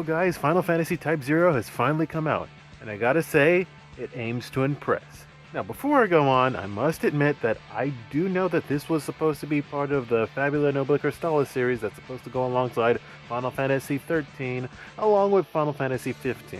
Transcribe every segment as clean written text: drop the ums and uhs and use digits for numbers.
Well guys, Final Fantasy Type-0 has finally come out, and I gotta say, it aims to impress. Now before I go on, I must admit that I do know that this was supposed to be part of the Fabula Nobile Crystallis series that's supposed to go alongside Final Fantasy XIII, along with Final Fantasy XV.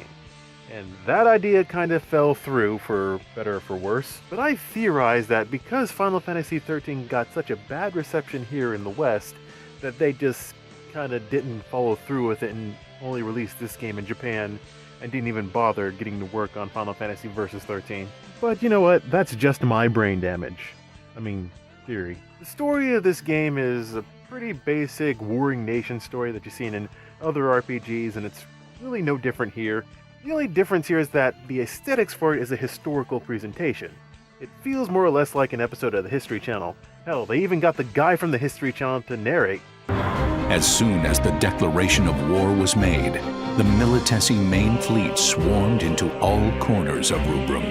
And that idea kind of fell through, for better or for worse. But I theorize that because Final Fantasy XIII got such a bad reception here in the West, that they just kind of didn't follow through with it and only released this game in Japan and didn't even bother getting to work on Final Fantasy Versus 13. But you know what? That's just my brain damage. I mean, theory. The story of this game is a pretty basic warring nation story that you've seen in other RPGs, and it's really no different here. The only difference here is that the aesthetics for it is a historical presentation. It feels more or less like an episode of the History Channel. Hell, they even got the guy from the History Channel to narrate. As soon as the declaration of war was made, the Militesi main fleet swarmed into all corners of Rubrum.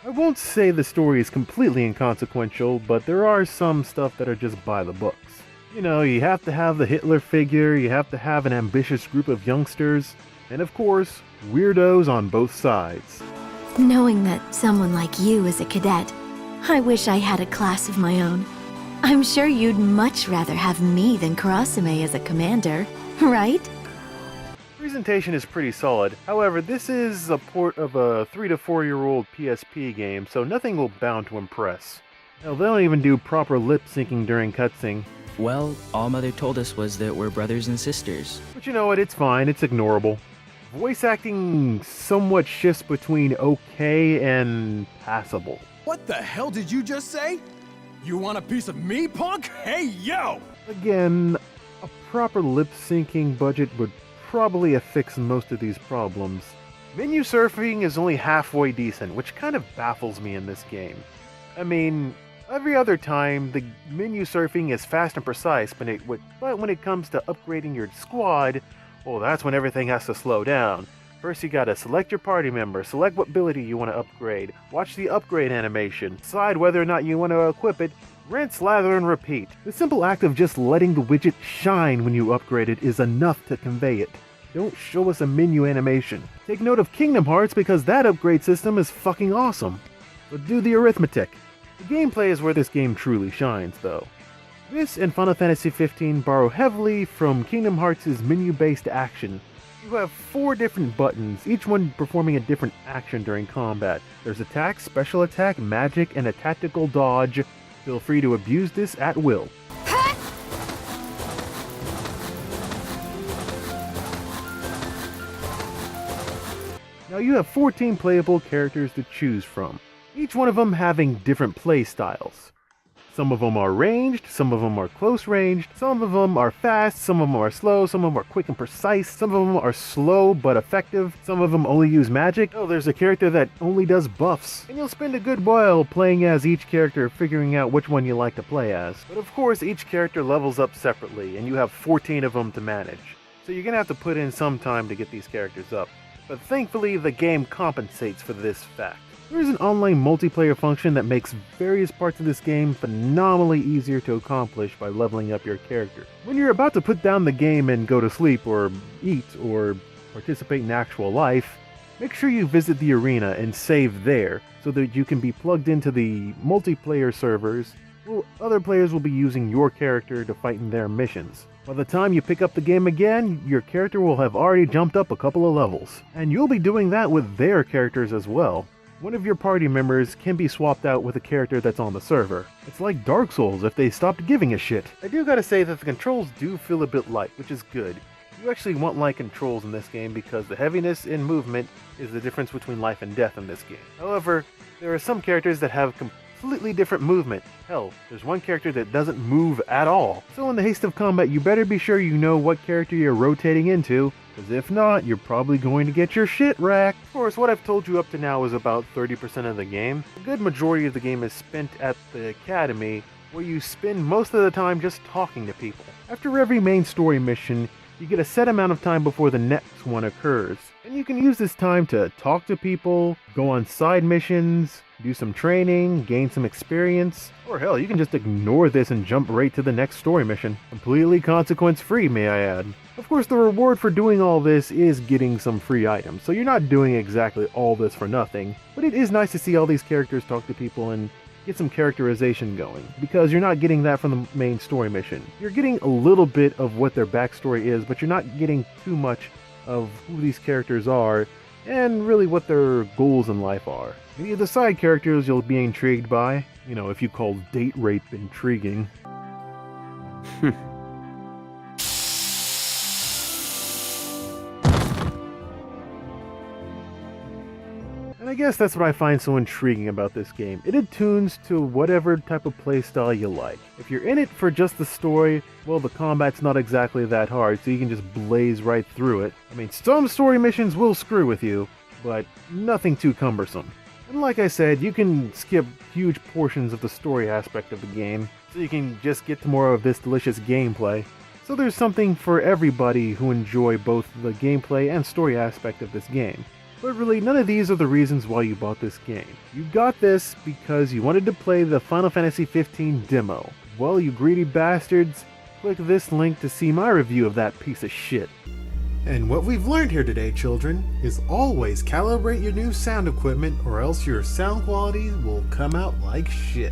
I won't say the story is completely inconsequential, but there are some stuff that are just by the books. You know, you have to have the Hitler figure, you have to have an ambitious group of youngsters, and of course, weirdos on both sides. Knowing that someone like you is a cadet, I wish I had a class of my own. I'm sure you'd much rather have me than Karasume as a commander, right? Presentation is pretty solid. However, this is a port of a 3 to 4 year old PSP game, so nothing will bound to impress. Hell, they don't even do proper lip syncing during cutscene. Well, all Mother told us was that we're brothers and sisters. But you know what, it's fine, it's ignorable. Voice acting somewhat shifts between okay and passable. What the hell did you just say? You want a piece of me, punk? Hey, yo! Again, a proper lip syncing budget would probably affix most of these problems. Menu surfing is only halfway decent, which kind of baffles me in this game. I mean, every other time, the menu surfing is fast and precise, but when it comes to upgrading your squad, well, that's when everything has to slow down. First you gotta select your party member, select what ability you want to upgrade, watch the upgrade animation, decide whether or not you want to equip it, rinse, lather, and repeat. The simple act of just letting the widget shine when you upgrade it is enough to convey it. Don't show us a menu animation. Take note of Kingdom Hearts because that upgrade system is fucking awesome. But do the arithmetic. The gameplay is where this game truly shines, though. This and Final Fantasy XV borrow heavily from Kingdom Hearts' menu-based action. You have 4 different buttons, each one performing a different action during combat. There's attack, special attack, magic, and a tactical dodge. Feel free to abuse this at will. Now you have 14 playable characters to choose from, each one of them having different play styles. Some of them are ranged, some of them are close ranged, some of them are fast, some of them are slow, some of them are quick and precise, some of them are slow but effective, some of them only use magic. Oh, there's a character that only does buffs. And you'll spend a good while playing as each character, figuring out which one you like to play as. But of course, each character levels up separately, and you have 14 of them to manage. So you're gonna have to put in some time to get these characters up. But thankfully, the game compensates for this fact. There is an online multiplayer function that makes various parts of this game phenomenally easier to accomplish by leveling up your character. When you're about to put down the game and go to sleep or eat or participate in actual life, make sure you visit the arena and save there so that you can be plugged into the multiplayer servers where other players will be using your character to fight in their missions. By the time you pick up the game again, your character will have already jumped up a couple of levels, and you'll be doing that with their characters as well. One of your party members can be swapped out with a character that's on the server. It's like Dark Souls if they stopped giving a shit. I do gotta say that the controls do feel a bit light, which is good. You actually want light controls in this game because the heaviness in movement is the difference between life and death in this game. However, there are some characters that have completely different movement. Hell, there's one character that doesn't move at all. So in the haste of combat, you better be sure you know what character you're rotating into, because if not, you're probably going to get your shit wrecked. Of course, what I've told you up to now is about 30% of the game. A good majority of the game is spent at the academy, where you spend most of the time just talking to people. After every main story mission, You get a set amount of time before the next one occurs, and you can use this time to talk to people, go on side missions, do some training, gain some experience, or hell, you can just ignore this and jump right to the next story mission. Completely consequence-free, may I add. Of course, the reward for doing all this is getting some free items, so you're not doing exactly all this for nothing, but it is nice to see all these characters talk to people and get some characterization going, because you're not getting that from the main story mission. You're getting a little bit of what their backstory is, but you're not getting too much of who these characters are, and really what their goals in life are. Any of the side characters you'll be intrigued by, if you call date rape intriguing. And I guess that's what I find so intriguing about this game. It attunes to whatever type of playstyle you like. If you're in it for just the story, well, the combat's not exactly that hard, so you can just blaze right through it. I mean, some story missions will screw with you, but nothing too cumbersome. And like I said, you can skip huge portions of the story aspect of the game, so you can just get to more of this delicious gameplay. So there's something for everybody who enjoy both the gameplay and story aspect of this game. But really, none of these are the reasons why you bought this game. You got this because you wanted to play the Final Fantasy XV demo. Well, you greedy bastards, click this link to see my review of that piece of shit. And what we've learned here today, children, is always calibrate your new sound equipment or else your sound quality will come out like shit.